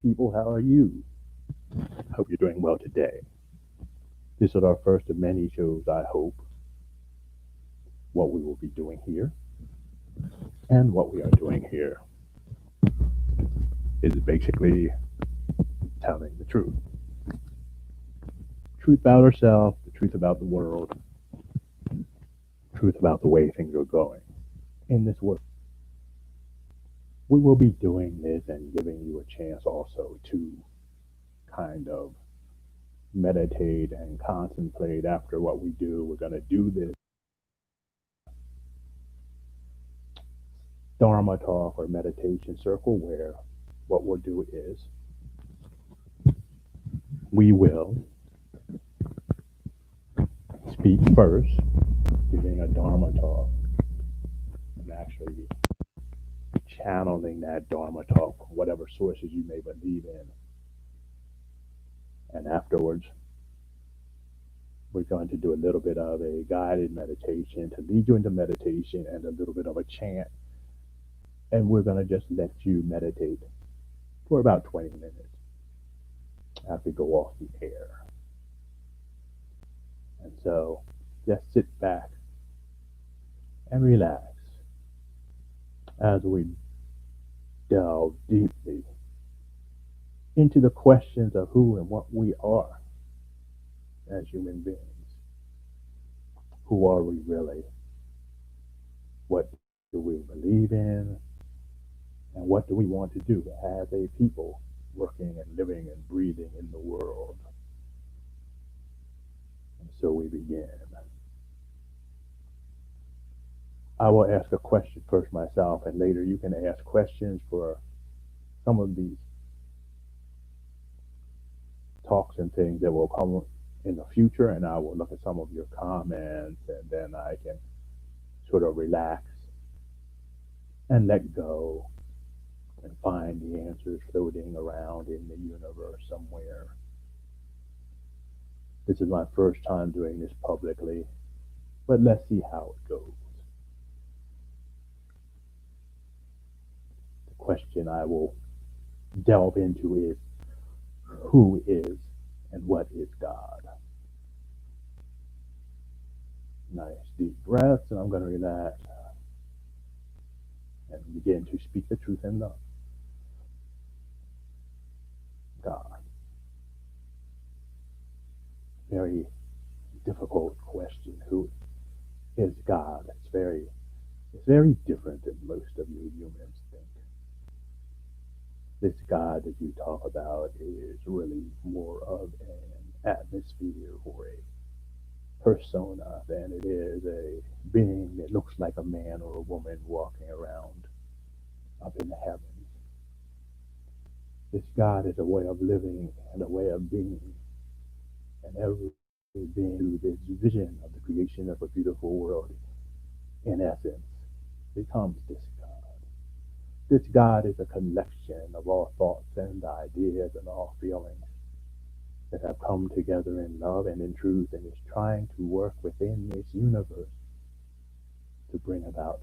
People, how are you? Hope you're doing well today. This is our first of many shows, I hope, what we will be doing here. And what we are doing here is basically telling the truth. Truth about ourselves, the truth about the world, truth about the way things are going in this world. We will be doing this and giving you a chance also to kind of meditate and contemplate after what we do. We're going to do this Dharma talk or meditation circle where what we'll do is we will speak first, giving a Dharma talk, and actually channeling that Dharma talk from whatever sources you may believe in. And afterwards, we're going to do a little bit of a guided meditation to lead you into meditation and a little bit of a chant. And we're going to just let you meditate for about 20 minutes after we go off the air. And so just sit back and relax as we delve deeply into the questions of who and what we are as human beings. Who are we really? What do we believe in? And what do we want to do as a people working and living and breathing in the world? And so we begin. I will ask a question first myself, and later you can ask questions for some of these talks and things that will come in the future, and I will look at some of your comments, and then I can sort of relax and let go and find the answers floating around in the universe somewhere. This is my first time doing this publicly, but let's see how it goes. The question I will delve into is who is and what is God? Nice deep breaths, and I'm going to relax and begin to speak the truth in love. God. Very difficult question. Who is God? It's very different than most of you humans think. This God that you talk about is really more of an atmosphere or a persona than it is a being that looks like a man or a woman walking around up in the heavens. This God is a way of living and a way of being, and every being through this vision of the creation of a beautiful world, in essence, becomes this God. This God is a collection of all thoughts and ideas and all feelings that have come together in love and in truth and is trying to work within this universe to bring about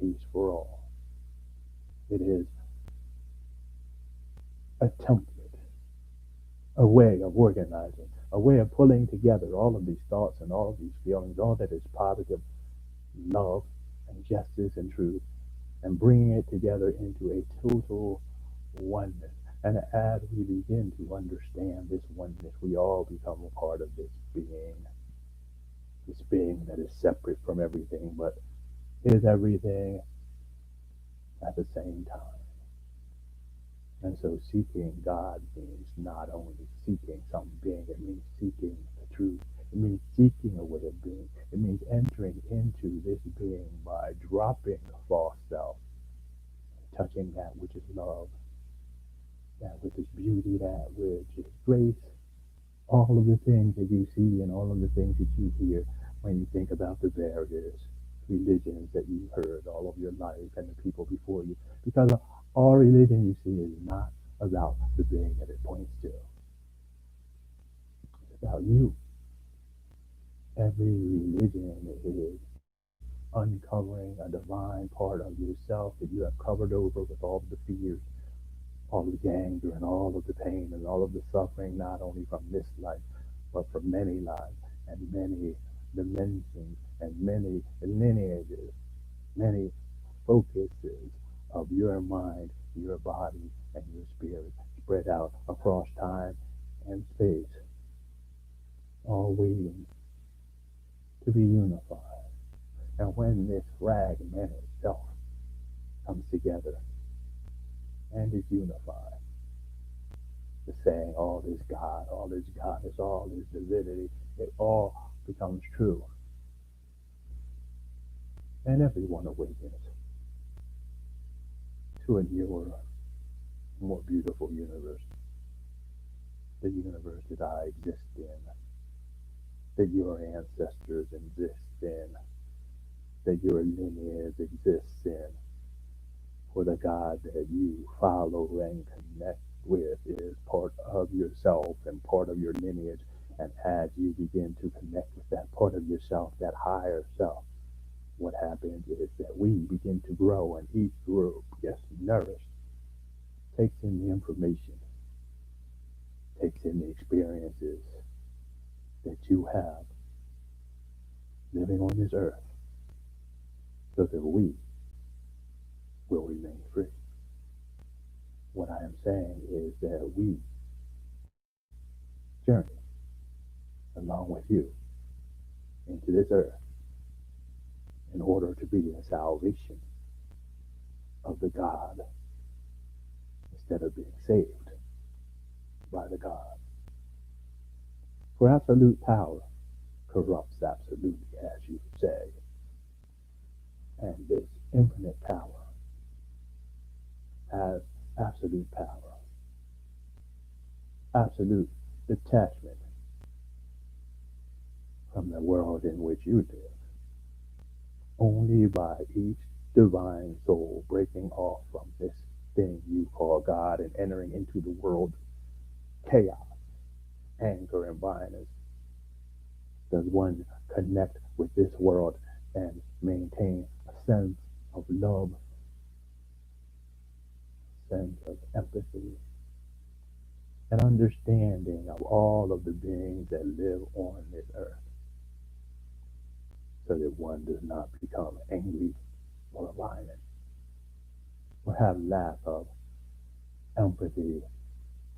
peace for all. It is a template, a way of organizing, a way of pulling together all of these thoughts and all of these feelings, all that is positive, love and justice and truth, and bringing it together into a total oneness. And as we begin to understand this oneness, we all become a part of this being that is separate from everything, but is everything at the same time. And so seeking God means not only seeking some being, it means seeking the truth. It means seeking a way of being. It means entering into this being by dropping the false self, touching that which is love, that which is beauty, that which is grace, all of the things that you see and all of the things that you hear when you think about the various religions that you've heard all of your life and the people before you. Because all religion you see is not about the being that it points to. It's about you. Every religion is uncovering a divine part of yourself that you have covered over with all of the fears, all of the anger and all of the pain and all of the suffering, not only from this life, but from many lives and many dimensions and many lineages, many focuses of your mind, your body, and your spirit spread out across time and space, all waiting to be unified. And when this fragmented self comes together and is unified, the saying, all is God, all is goddess, all is divinity, it all becomes true. And everyone awakens to a newer, more beautiful universe. The universe that I exist in, that your ancestors exist in, that your lineage exists in. For the God that you follow and connect with is part of yourself and part of your lineage. And as you begin to connect with that part of yourself, that higher self, what happens is that we begin to grow, and each group gets nourished, takes in the information, takes in the experiences that you have living on this earth, so that we will remain free. What I am saying is that we journey along with you into this earth in order to be the salvation of the God instead of being saved by the God. For absolute power corrupts absolutely, as you say, and this infinite power has absolute power, absolute detachment from the world in which you live. Only by each divine soul breaking off from this thing you call God and entering into the world chaos, anger, and violence does one connect with this world and maintain a sense of love, sense of empathy, and understanding of all of the beings that live on this earth, so that one does not become angry or violent, or have lack of empathy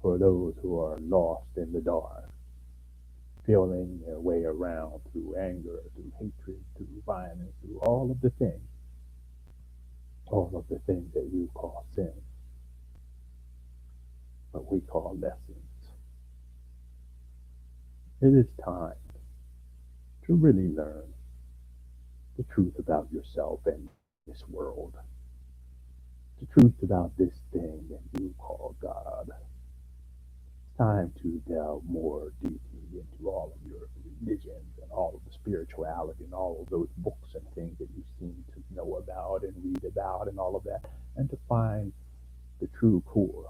for those who are lost in the dark, feeling their way around through anger, through hatred, through violence, through all of the things that you call sin, but we call lessons. It is time to really learn the truth about yourself and this world, the truth about this thing that you call God. It's time to delve more deeply into all of your religions and all of the spirituality and all of those books and things that you seem to know about and read about and all of that, and to find the true core.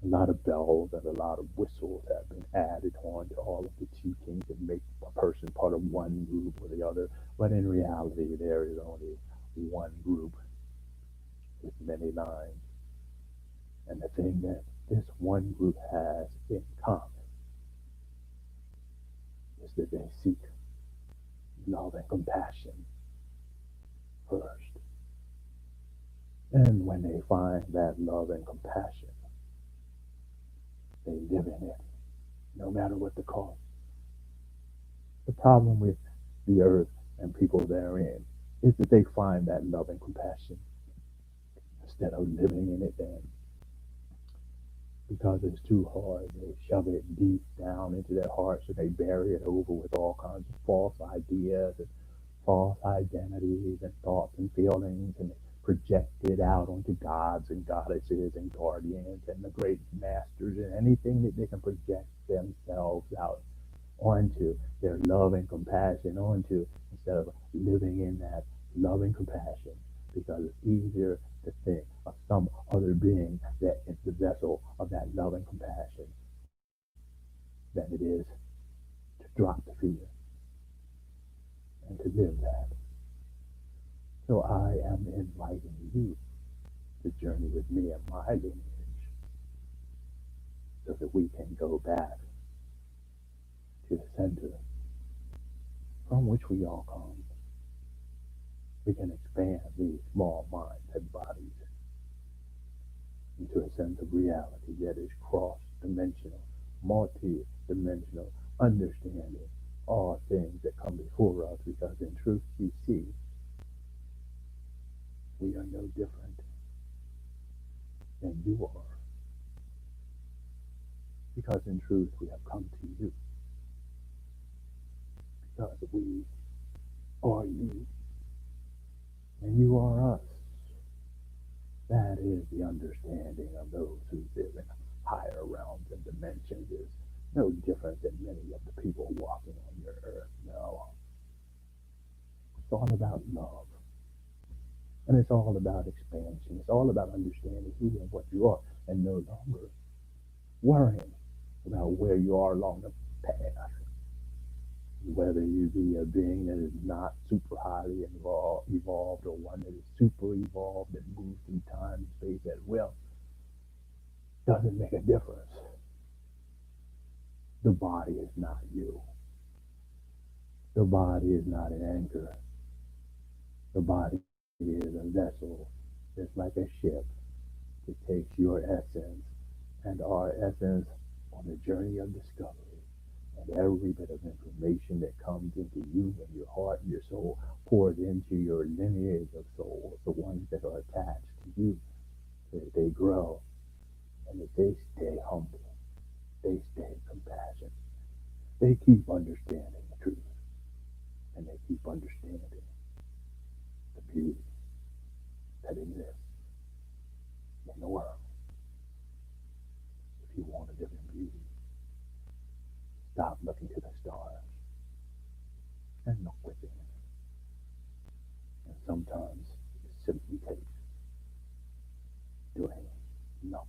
A lot of bells and a lot of whistles have been added on to all of the teachings and make a person part of one group or the other, but in reality there is only one group with many lines. And the thing that this one group has in common is that they seek love and compassion first. And when they find that love and compassion, they live in it, no matter what the cost. The problem with the earth and people therein is that they find that love and compassion instead of living in it then. Because it's too hard, they shove it deep down into their hearts and they bury it over with all kinds of false ideas and false identities and thoughts and feelings, and project it out onto gods and goddesses and guardians and the great masters and anything that they can project themselves out onto, their love and compassion onto, instead of living in that love and compassion, because it's easier to think of some other being that is the vessel of that love and compassion than it is to drop the fear and to live that. So I am inviting you to journey with me and my lineage so that we can go back to the center from which we all come. We can expand these small minds and bodies into a sense of reality that is cross-dimensional, multi-dimensional, understanding all things that come before us, because in truth you see we are no different than you are, because in truth we have come to you, because we are you and you are us. That is the understanding of those who live in higher realms and dimensions. Is no different than many of the people walking on your earth. No, it's all about love. And it's all about expansion. It's all about understanding who and what you are and no longer worrying about where you are along the path. Whether you be a being that is not super highly evolved or one that is super evolved that moves through time and space at will, doesn't make a difference. The body is not you. The body is not an anchor. The body is a vessel, just like a ship, that takes your essence and our essence on a journey of discovery. And every bit of information that comes into you and your heart and your soul pours into your lineage of souls, the ones that are attached to you, so that they grow and that they stay humble, they stay compassionate, they keep understanding the truth, and they keep understanding the beauty that exists in the world. If you want a different beauty, stop looking to the stars and look within. And sometimes it simply takes doing nothing,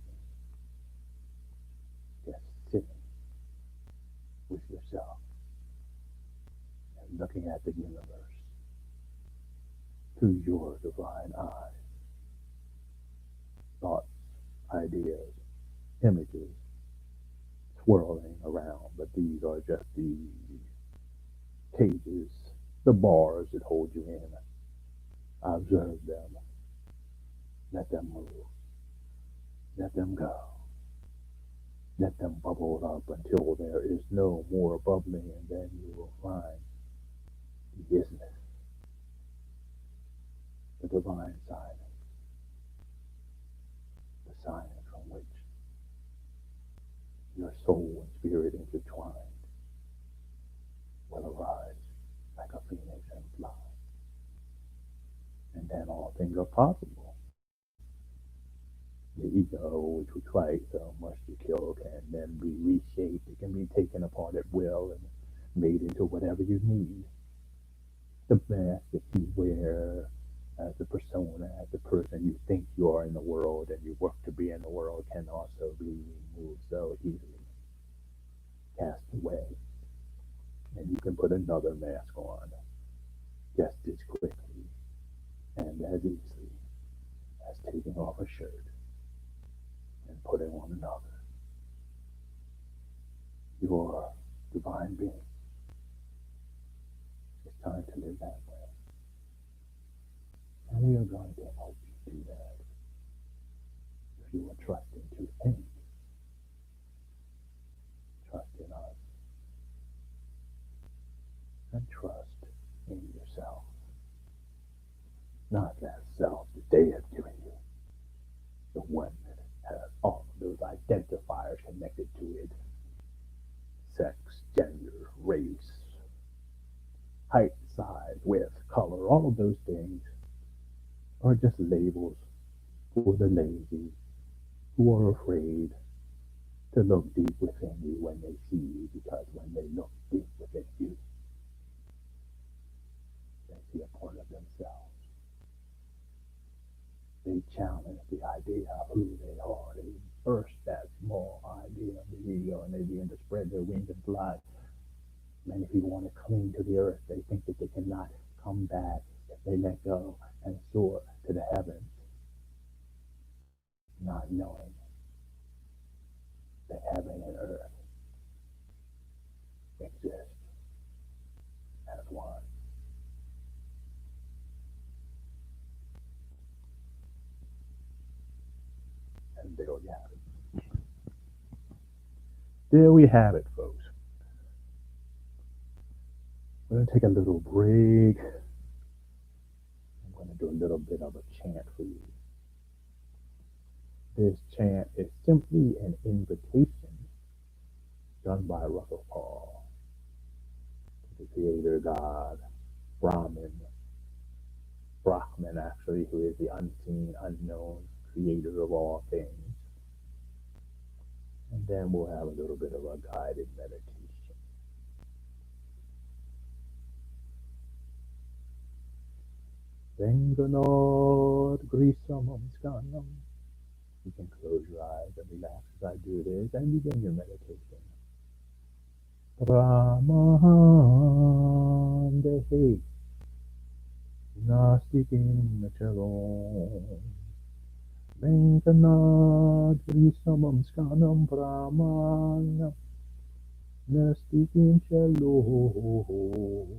just sitting with yourself and looking at the universe through your divine eyes. Thoughts, ideas, images swirling around, but these are just the cages, the bars that hold you in. Observe them. Let them move. Let them go. Let them bubble up until there is no more bubbling, and then you will find the isness, the divine silence, the silence from which your soul and spirit intertwined will arise like a phoenix and fly. And then all things are possible. The ego, which we fight so much to kill, can then be reshaped. It can be taken apart at will and made into whatever you need. The mask that you wear as the persona, as the person you think you are in the world and you work to be in the world, can also be removed so easily, cast away, and you can put another mask on just as quickly and as easily as taking off a shirt and putting on another. Your divine being. It's time to live that way. And we are going to help you do that. If you are trusting two things, trust in us and trust in yourself. Not that self that they have given you, the one that has all of those identifiers connected to it: sex, gender, race, height, size, width, color. All of those things are just labels for the lazy who are afraid to look deep within you when they see you, because when they look deep within you, they see a part of themselves. They challenge the idea of who they are. They burst that small idea of the ego and they begin to spread their wings and fly. Many people want to cling to the earth. They think that they cannot come back if they let go and soar to the heavens. not knowing that heaven and earth exist as one. And there we have it. There we have it, folks. We're going to take a little break. I'm going to do a little bit of a chant for you. This chant is simply an invitation done by Russell Paul, the creator God, Brahman actually, who is the unseen, unknown creator of all things. And then we'll have a little bit of a guided meditation. Venganod Grisamam Skanam. You can close your eyes and relax as I do this and begin your meditation. Brahmandehi Nastikim Nachalom Venganod Grisamam Skanam Brahman Nastikim Shalom.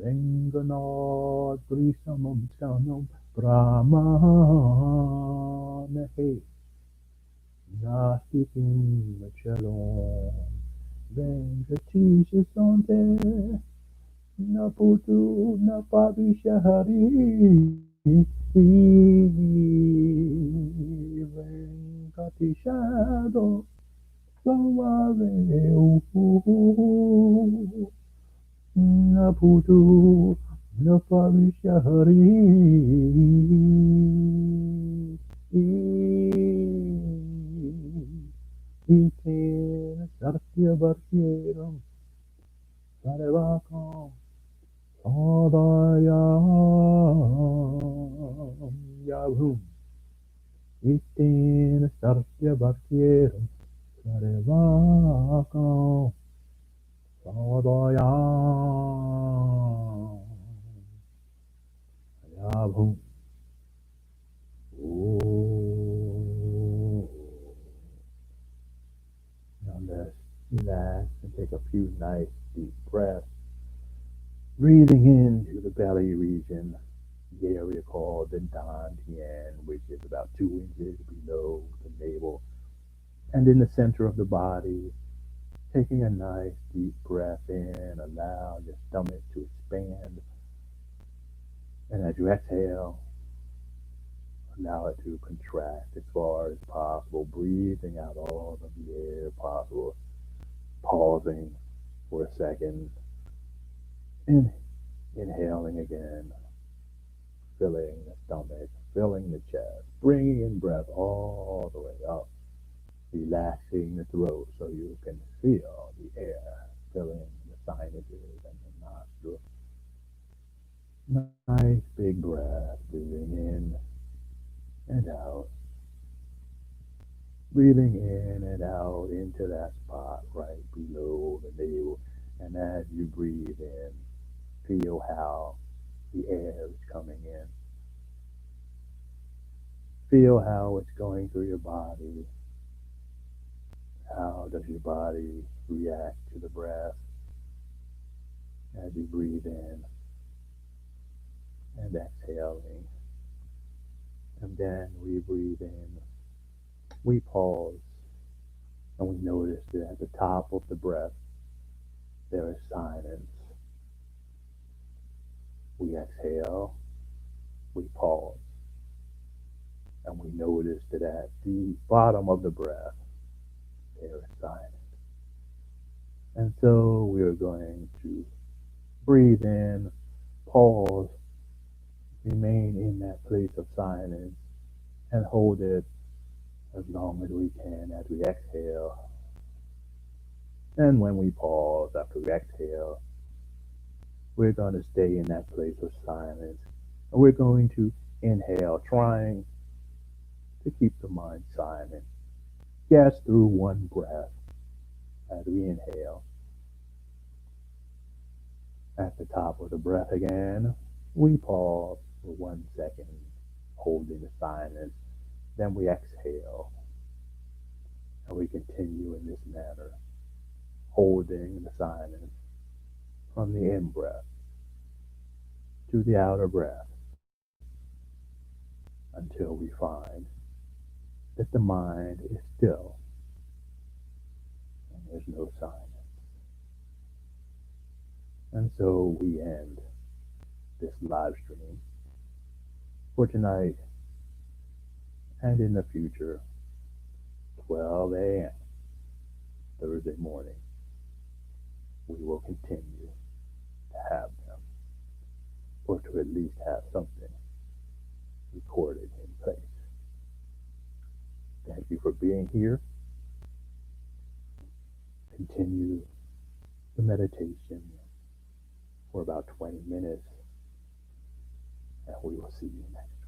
Venganod Grisamam Skanam Brahmanahe Nastikim Shalom. Vengatisha Sante Naputu Napavishahari Venkatishado Savareu Naputu Napavishahari Iten Satya Bhartyeram Sarvakam Sadayam Yavum Iten Satya Bhartyeram Sarvakam Sadayam Yavum. Now let's relax and take a few nice deep breaths, breathing into the belly region, the area called the Dantian, which is about 2 inches below the navel, and in the center of the body, taking a nice deep breath in, allow your stomach to expand, and as you exhale, allow it to contract as far as possible, breathing out all of the air possible, pausing for a second, and inhaling again, filling the stomach, filling the chest, bringing in breath all the way up, relaxing the throat so you can feel the air filling the sinuses and the nostrils. Nice big breath, breathing in and out, breathing in and out into that spot right below the navel. And as you breathe in, feel how the air is coming in. Feel how it's going through your body. How does your body react to the breath as you breathe in and exhaling? And then we breathe in, we pause, and we notice that at the top of the breath there is silence. We exhale, we pause, and we notice that at the bottom of the breath there is silence. And so we are going to breathe in, pause, remain in that place of silence, and hold it as long as we can as we exhale. And when we pause after we exhale, we're going to stay in that place of silence. And we're going to inhale, trying to keep the mind silent. Just through one breath as we inhale. At the top of the breath again, we pause for 1 second, holding the silence. Then we exhale, and we continue in this manner, holding the silence from the in-breath to the outer breath until we find that the mind is still and there's no silence. And so we end this live stream for tonight and in the future, 12 a.m. Thursday morning. We will continue to have them, or to at least have something recorded in place. Thank you for being here. Continue the meditation for about 20 minutes, and we will see you next week.